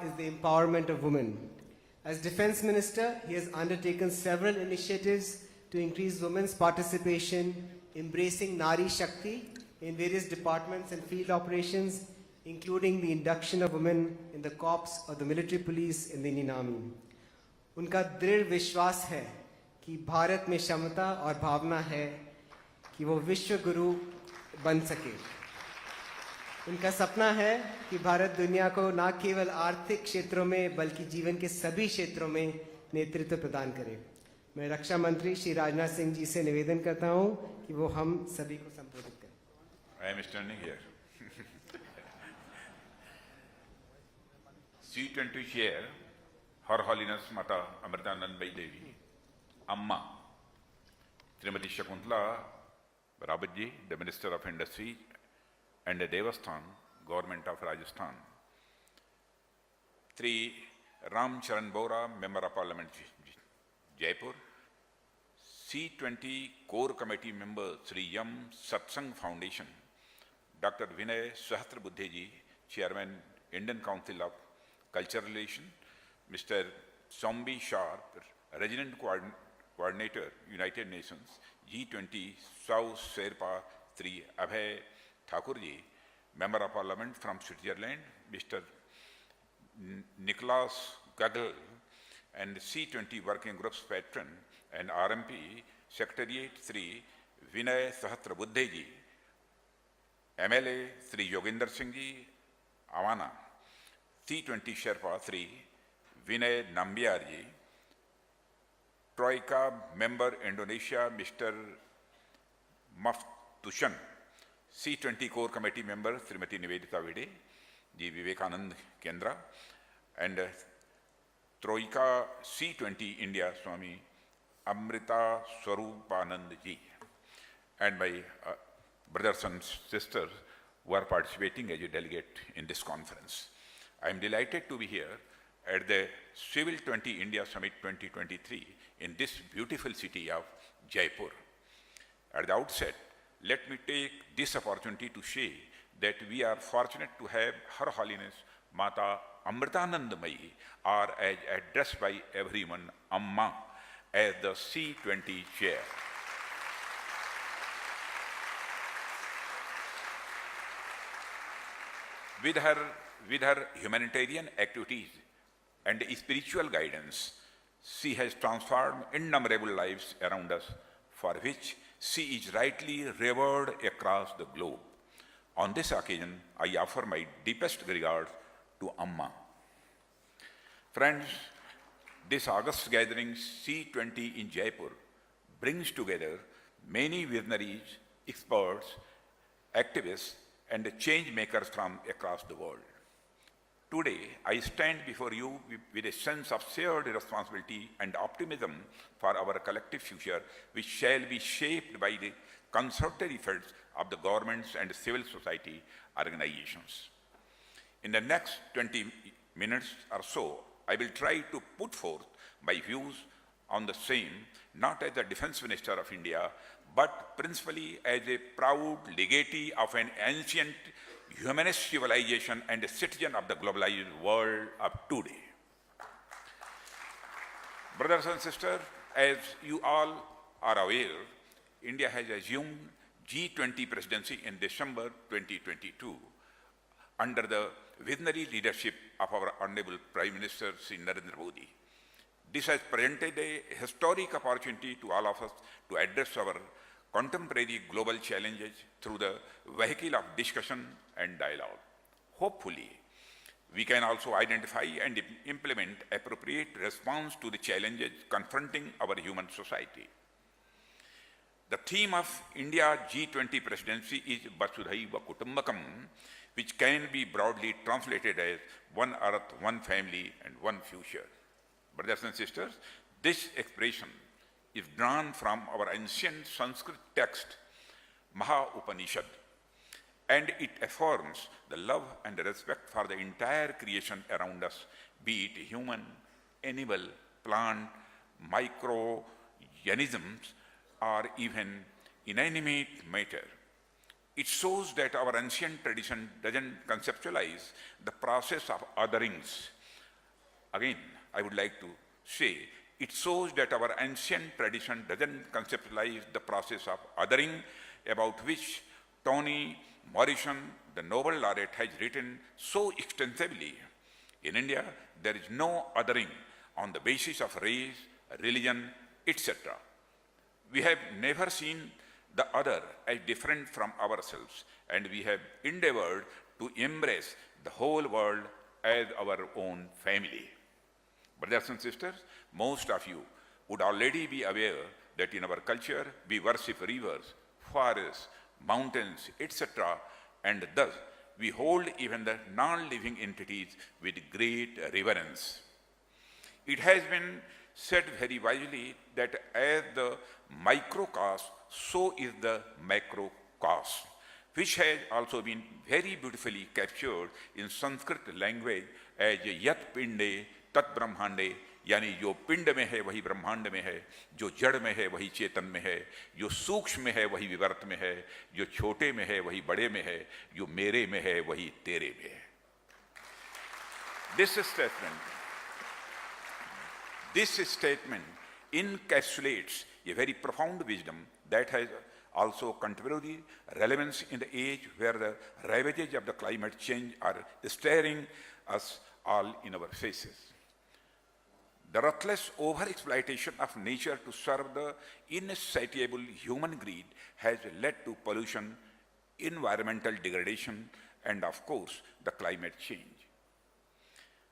is the empowerment of women. As Defense Minister, he has undertaken several initiatives to increase women's participation, embracing Nari Shakti in various departments and field operations, including the induction of women in the corps of the military police in the Indian Army. उनका दृढ़ विश्वास है कि भारत में क्षमता और भावना है कि वो विश्व गुरु बन सके. उनका सपना है कि भारत दुनिया को न केवल आर्थिक क्षेत्रों में बल्कि जीवन के सभी क्षेत्रों में नेतृत्व प्रदान करे. मैं रक्षा मंत्री श्री राजनाथ सिंह जी से निवेदन करता हूं कि वो हम सभी को संबोधित करें. I am standing here. C20 Chair, Her Holiness Mata Amritanandbai Devi, Amma, Srimati Shakuntala Rabatji, the Minister of Industry and the Devasthan, Government of Rajasthan. Three Ram Charan Bora, Member of Parliament, Jaipur. C20 Core Committee Member, Sri Yam Satsang Foundation. Dr. Vinay Sahasrabuddheji, Chairman, Indian Council of Cultural Relations. Mr. Sombi Sharp, Resident Coordinator, United Nations, G20 South Sherpa, Sri Abhay Thakurji, Member of Parliament from Switzerland, Mr. Nicholas Gagel, and C20 Working Group's Patron and RMP Secretariat Sri Vinay Sahasrabuddheji, MLA Sri Yoginder Singh Ji, Avana, C20 Sherpa Sri Vinay Nambiarji, Troika Member Indonesia Mr. Maftushan, C20 Core Committee Member Srimati Nivedita Vide, Ji Vivekanand Kendra, and Troika C20 India Swami Amrita Swarupanand Ji, and my brothers and sisters who are participating as a delegate in this conference. I am delighted to be here at the Civil 20 India Summit 2023 in this beautiful city of Jaipur. At the outset, let me take this opportunity to say that we are fortunate to have Her Holiness Mata Amritanandamayi, or as addressed by everyone, Amma, as the C20 chair. With her humanitarian activities and spiritual guidance, she has transformed innumerable lives around us, for which she is rightly revered across the globe. On this occasion, I offer my deepest regards to Amma. Friends, this August gathering C20 in Jaipur brings together many visionaries, experts, activists, and change makers from across the world. Today, I stand before you with a sense of shared responsibility and optimism for our collective future, which shall be shaped by the concerted efforts of the governments and civil society organizations. In the next 20 minutes or so, I will try to put forth my views on the same, not as the Defense Minister of India, but principally as a proud legatee of an ancient humanist civilization and a citizen of the globalized world of today. Brothers and sisters, as you all are aware, India has assumed G20 presidency in December 2022 under the visionary leadership of our Honorable Prime Minister Sri Narendra Modi. This has presented a historic opportunity to all of us to address our contemporary global challenges through the vehicle of discussion and dialogue. Hopefully, we can also identify and implement appropriate response to the challenges confronting our human society. The theme of India G20 presidency is Vasudhaiva Kutumbakam, which can be broadly translated as one earth, one family, and one future. Brothers and sisters, this expression is drawn from our ancient Sanskrit text, Maha Upanishad, and it affirms the love and respect for the entire creation around us, be it human, animal, plant, microorganisms, or even inanimate matter. It shows that our ancient tradition doesn't conceptualize the process of otherings Again, I would like to say it shows that our ancient tradition doesn't conceptualize the process of othering about which Toni Morrison, the Nobel laureate, has written so extensively. In India, there is no othering on the basis of race, religion, etc. We have never seen the other as different from ourselves, and we have endeavored to embrace the whole world as our own family. Brothers and sisters, most of you would already be aware that in our culture we worship rivers, forests, mountains, etc., and thus we hold even the non-living entities with great reverence. It has been said very wisely that as the microcosm, so is the macrocosm, which has also been very beautifully captured in Sanskrit language as yat pinde tat brahmande, यानी जो पिंड में है वही ब्रह्मांड में है, जो जड़ में है वही चेतन में है, जो सूक्ष्म में है वही विवर्त में है, जो छोटे में है वही बड़े में है, जो मेरे में है वही तेरे में है. This statement encapsulates a very profound wisdom that has also contemporary relevance in the age where the ravages of the climate change are staring us all in our faces. The ruthless overexploitation of nature to serve the insatiable human greed has led to pollution, environmental degradation, and of course, the climate change.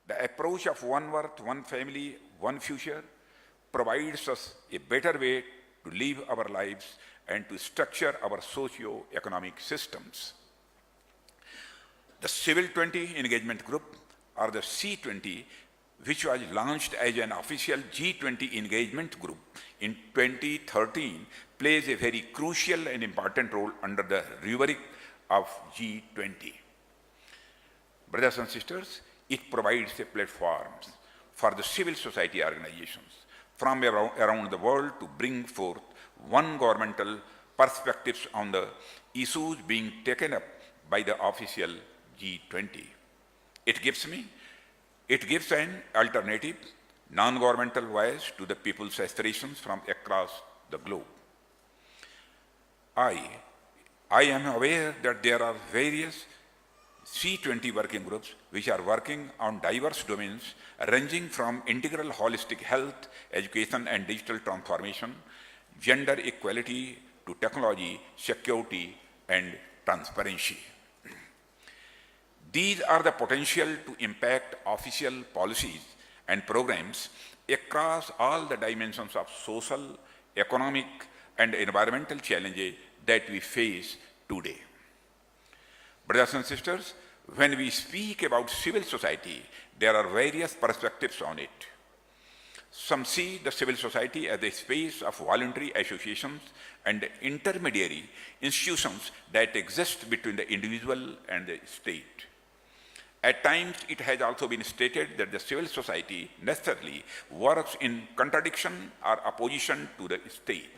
The approach of one earth, one family, one future provides us a better way to live our lives and to structure our socio-economic systems. The Civil 20 Engagement Group, or the C20, which was launched as an official G20 engagement group in 2013, plays a very crucial and important role under the rubric of G20. Brothers and sisters, it provides a platform for the civil society organizations from around the world to bring forth non-governmental perspectives on the issues being taken up by the official G20. It gives an alternative, non-governmental voice to the people's aspirations from across the globe. I am aware that there are various C20 working groups which are working on diverse domains ranging from integral holistic health, education and digital transformation, gender equality to technology, security and transparency. These are the potential to impact official policies and programs across all the dimensions of social, economic, and environmental challenges that we face today. Brothers and sisters, when we speak about civil society, there are various perspectives on it. Some see the civil society as a space of voluntary associations and intermediary institutions that exist between the individual and the state. At times, it has also been stated that the civil society necessarily works in contradiction or opposition to the state.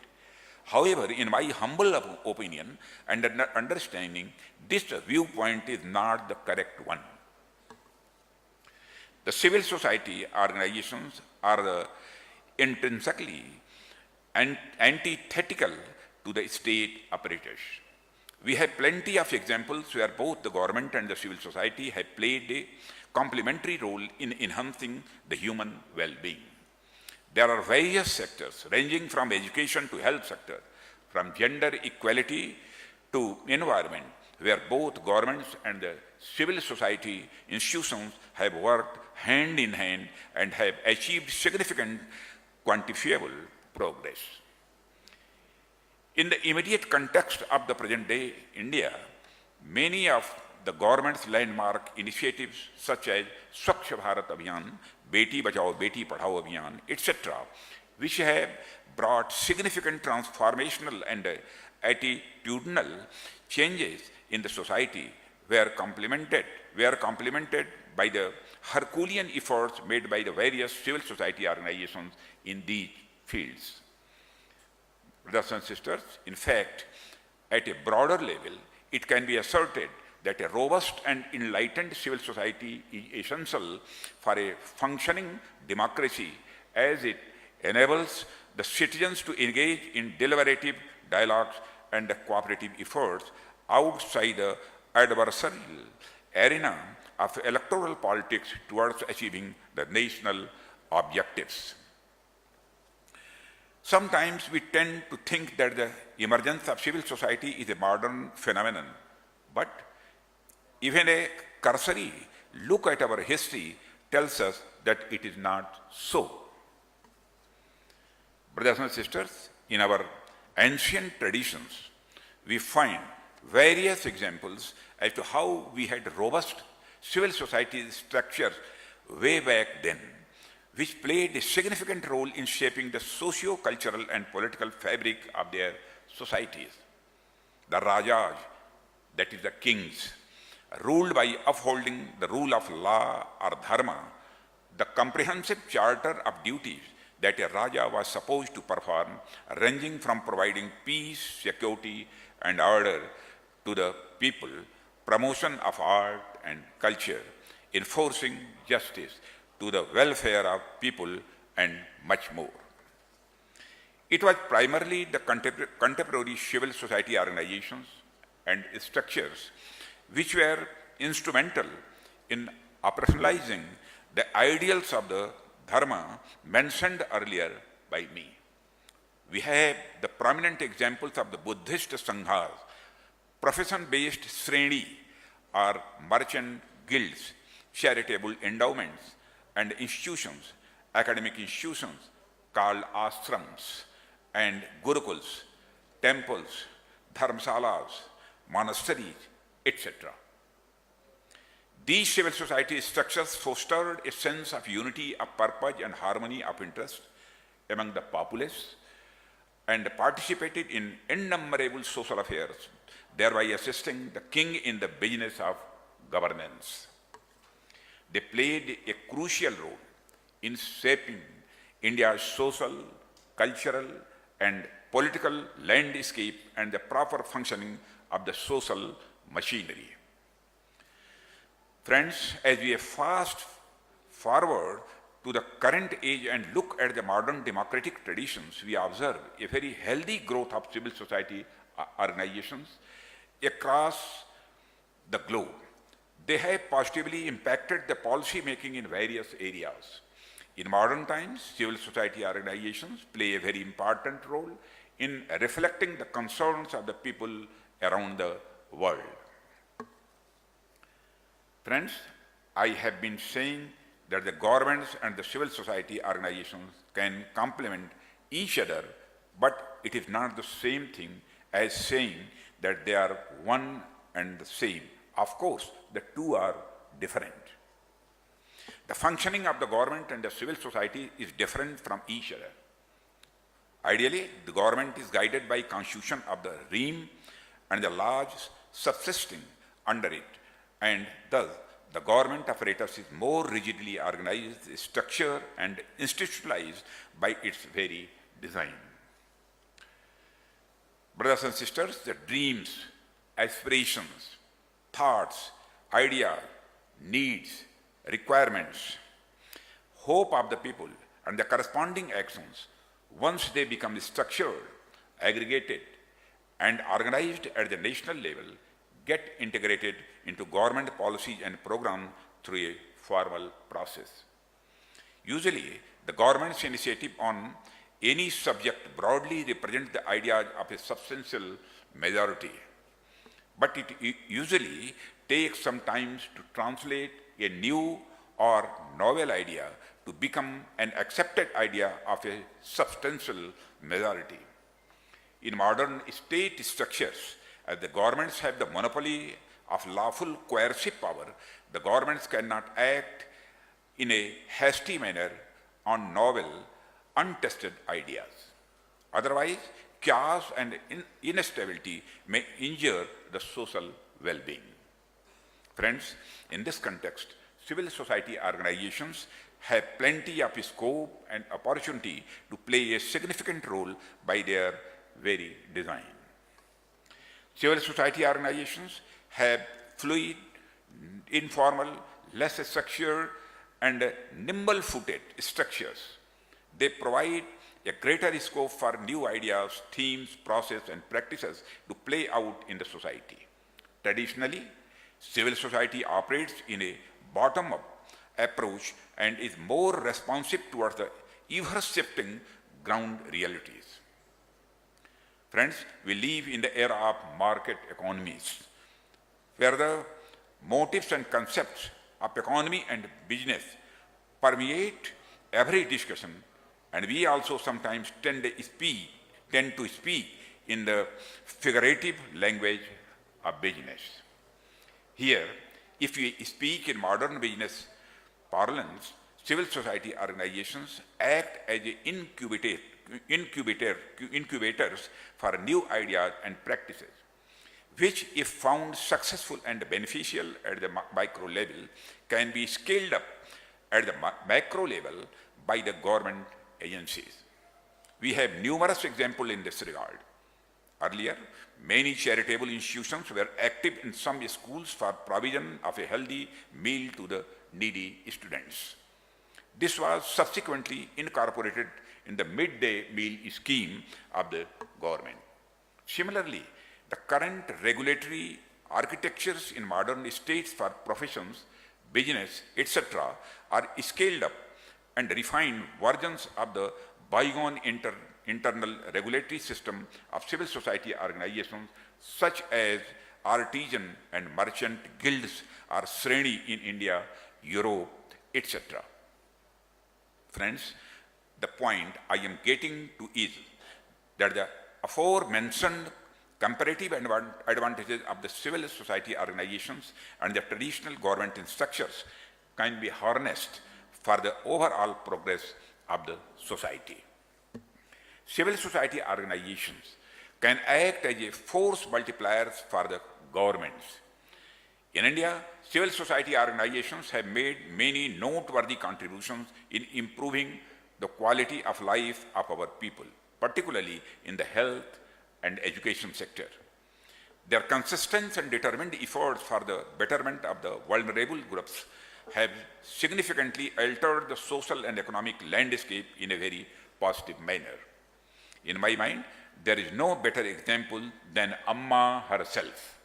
However, in my humble opinion and understanding, this viewpoint is not the correct one. The civil society organizations are intrinsically antithetical to the state apparatus. We have plenty of examples where both the government and the civil society have played a complementary role in enhancing the human well-being. There are various sectors ranging from education to health sector, from gender equality to environment, where both governments and the civil society institutions have worked hand in hand and have achieved significant quantifiable progress. In the immediate context of the present day India, many of the government's landmark initiatives such as Swachh Bharat Abhiyan, Beti Bachao, Beti Padhao Abhiyan, etc., which have brought significant transformational and attitudinal changes in the society were complemented by the Herculean efforts made by the various civil society organizations in these fields. Brothers and sisters, in fact, at a broader level, it can be asserted that a robust and enlightened civil society is essential for a functioning democracy, as it enables the citizens to engage in deliberative dialogues and cooperative efforts outside the adversarial arena of electoral politics towards achieving the national objectives. Sometimes we tend to think that the emergence of civil society is a modern phenomenon, but even a cursory look at our history tells us that it is not so. Brothers and sisters, in our ancient traditions, we find various examples as to how we had robust civil society structures way back then, which played a significant role in shaping the socio-cultural and political fabric of their societies. The Rajas, that is the kings, ruled by upholding the rule of law or dharma, the comprehensive charter of duties that a Raja was supposed to perform, ranging from providing peace, security, and order to the people, promotion of art and culture, enforcing justice, to the welfare of people, and much more. It was primarily the contemporary civil society organizations and structures which were instrumental in operationalizing the ideals of the dharma mentioned earlier by me. We have the prominent examples of the Buddhist Sanghas, profession-based sreni or merchant guilds, charitable endowments, and institutions, academic institutions called ashrams, and gurukuls, temples, dharmsalas, monasteries, etc. These civil society structures fostered a sense of unity of purpose and harmony of interest among the populace and participated in innumerable social affairs, thereby assisting the king in the business of governance. They played a crucial role in shaping India's social, cultural, and political landscape and the proper functioning of the social machinery. Friends, as we fast forward to the current age and look at the modern democratic traditions, we observe a very healthy growth of civil society organizations across the globe. They have positively impacted the policy making in various areas. In modern times, civil society organizations play a very important role in reflecting the concerns of the people around the world. Friends, I have been saying that the governments and the civil society organizations can complement each other, but it is not the same thing as saying that they are one and the same. Of course, the two are different. The functioning of the government and the civil society is different from each other. Ideally, the government is guided by constitution of the realm and the laws subsisting under it, and thus the government apparatus is more rigidly organized, structured, and institutionalized by its very design. Brothers and sisters, the dreams, aspirations, thoughts, ideas, needs, requirements, hope of the people, and the corresponding actions, once they become structured, aggregated, and organized at the national level, get integrated into government policies and programs through a formal process. Usually, the government's initiative on any subject broadly represents the ideas of a substantial majority, but it usually takes some time to translate a new or novel idea to become an accepted idea of a substantial majority. In modern state structures, as the governments have the monopoly of lawful coercive power, the governments cannot act in a hasty manner on novel, untested ideas. Otherwise, chaos and instability may injure the social well-being. Friends, in this context, civil society organizations have plenty of scope and opportunity to play a significant role by their very design. Civil society organizations have fluid, informal, less structured, and nimble-footed structures. They provide a greater scope for new ideas, themes, process, and practices to play out in the society. Traditionally, civil society operates in a bottom-up approach and is more responsive towards the ever-shifting ground realities. Friends, we live in the era of market economies, where the motives and concepts of economy and business permeate every discussion, and we also sometimes tend to speak in the figurative language of business. Here, if we speak in modern business parlance, civil society organizations act as incubators for new ideas and practices, which, if found successful and beneficial at the micro level, can be scaled up at the macro level by the government agencies. We have numerous examples in this regard. Earlier, many charitable institutions were active in some schools for provision of a healthy meal to the needy students. This was subsequently incorporated in the midday meal scheme of the government. Similarly, the current regulatory architectures in modern states for professions, business, etc. are scaled up and refined versions of the bygone internal regulatory system of civil society organizations such as artisan and merchant guilds or Sreni in India, Europe, etc. Friends, the point I am getting to is that the aforementioned comparative advantages of the civil society organizations and the traditional government structures can be harnessed for the overall progress of the society. Civil society organizations can act as a force multipliers for the governments. In India, civil society organizations have made many noteworthy contributions in improving the quality of life of our people, particularly in the health and education sector. Their consistent and determined efforts for the betterment of the vulnerable groups have significantly altered the social and economic landscape in a very positive manner. In my mind, there is no better example than Amma herself.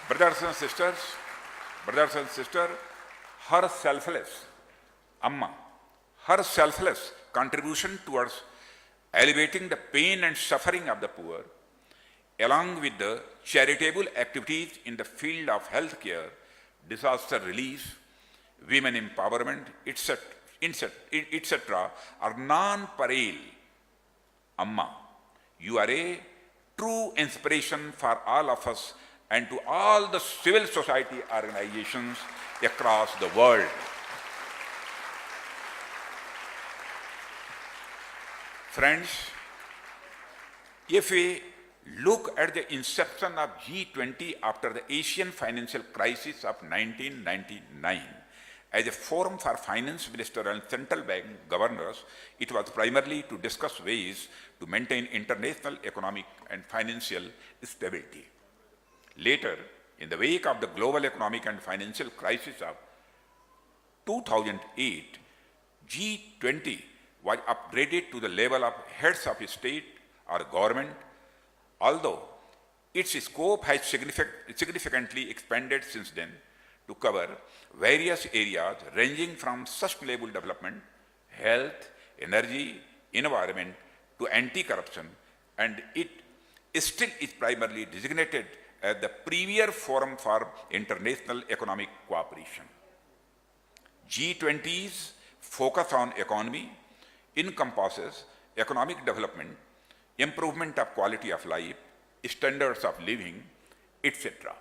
Brothers and sisters, her selfless, Amma, her selfless contribution towards alleviating the pain and suffering of the poor, along with the charitable activities in the field of healthcare, disaster relief, women empowerment, etc., are non-parallel. Amma, you are a true inspiration for all of us and to all the civil society organizations across the world. Friends, if we look at the inception of G20 after the Asian financial crisis of 1999, as a forum for finance ministers and central bank governors, it was primarily to discuss ways to maintain international economic and financial stability. Later, in the wake of the global economic and financial crisis of 2008, G20 was upgraded to the level of heads of state or government, although its scope has significantly expanded since then to cover various areas ranging from sustainable development, health, energy, environment to anti-corruption, and it still is primarily designated as the premier forum for international economic cooperation. G20's focus on economy encompasses economic development, improvement of quality of life, standards of living, etc.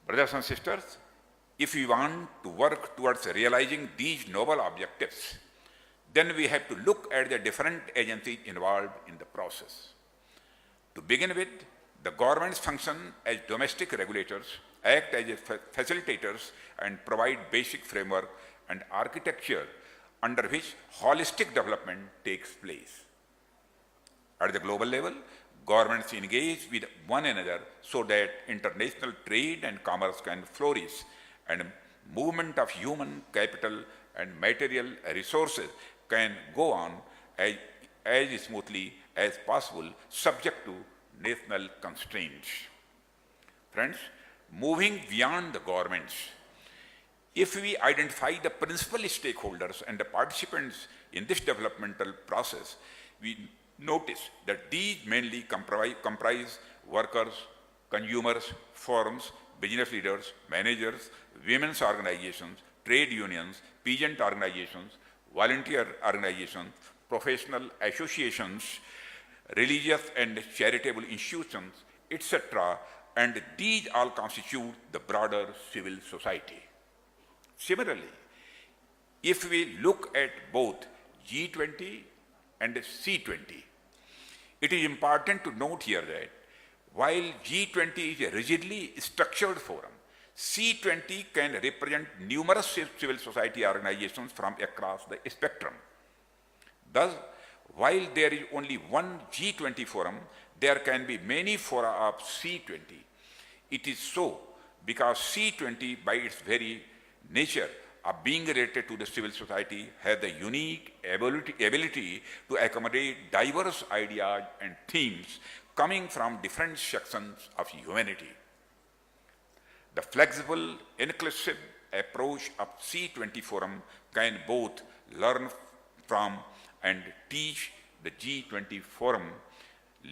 Brothers and sisters, if we want to work towards realizing these noble objectives, then we have to look at the different agencies involved in the process. To begin with, the governments function as domestic regulators, act as facilitators, and provide basic framework and architecture under which holistic development takes place. At the global level, Governments engage with one another so that international trade and commerce can flourish and movement of human capital and material resources can go on as smoothly as possible, subject to national constraints. Friends, moving beyond the governments, if we identify the principal stakeholders and the participants in this developmental process, we notice that these mainly comprise workers, consumers, firms, business leaders, managers, women's organizations, trade unions, peasant organizations, volunteer organizations, professional associations, religious and charitable institutions, etc., and these all constitute the broader civil society. Similarly, if we look at both G20 and C20, it is important to note here that while G20 is a rigidly structured forum, C20 can represent numerous civil society organizations from across the spectrum. Thus, while there is only one G20 forum, there can be many fora of C20. It is so because C20, by its very nature of being related to the civil society, has the unique ability to accommodate diverse ideas and themes coming from different sections of humanity. The flexible, inclusive approach of C20 forum can both learn from and teach the G20 forum,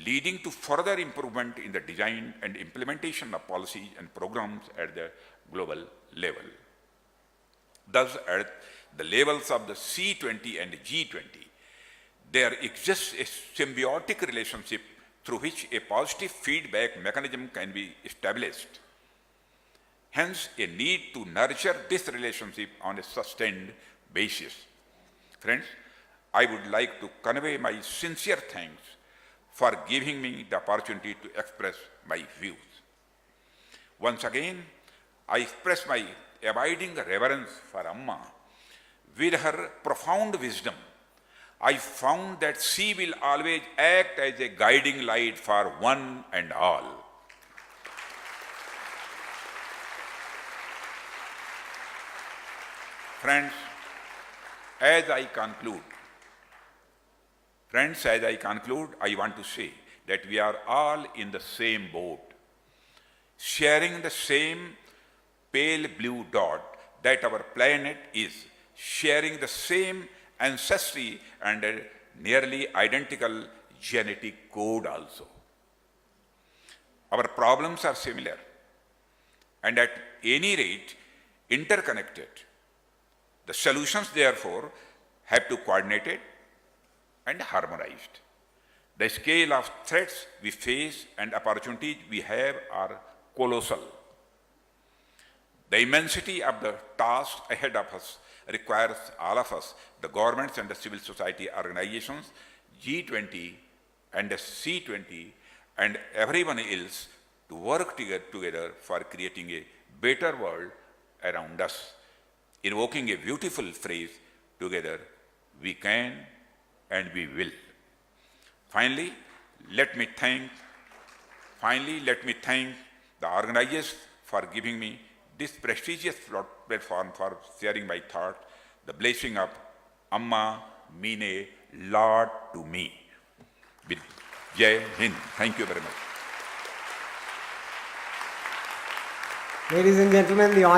leading to further improvement in the design and implementation of policies and programs at the global level. Thus, at the levels of the C20 and G20, there exists a symbiotic relationship through which a positive feedback mechanism can be established. Hence, a need to nurture this relationship on a sustained basis. Friends, I would like to convey my sincere thanks for giving me the opportunity to express my views. Once again, I express my abiding reverence for Amma. With her profound wisdom, I found that she will always act as a guiding light for one and all. Friends, as I conclude, I want to say that we are all in the same boat, sharing the same pale blue dot that our planet is, sharing the same ancestry and a nearly identical genetic code also. Our problems are similar and at any rate interconnected. The solutions, therefore, have to be coordinated and harmonized. The scale of threats we face and opportunities we have are colossal. The immensity of the task ahead of us requires all of us, the governments and the civil society organizations, G20 and the C20, and everyone else to work together for creating a better world around us. Invoking a beautiful phrase, together we can and we will. Finally, let me thank the organizers for giving me this prestigious platform for sharing my thoughts. The blessing of Amma mean a lot to me. With Jai Hind. Thank you very much. Ladies and gentlemen, the honor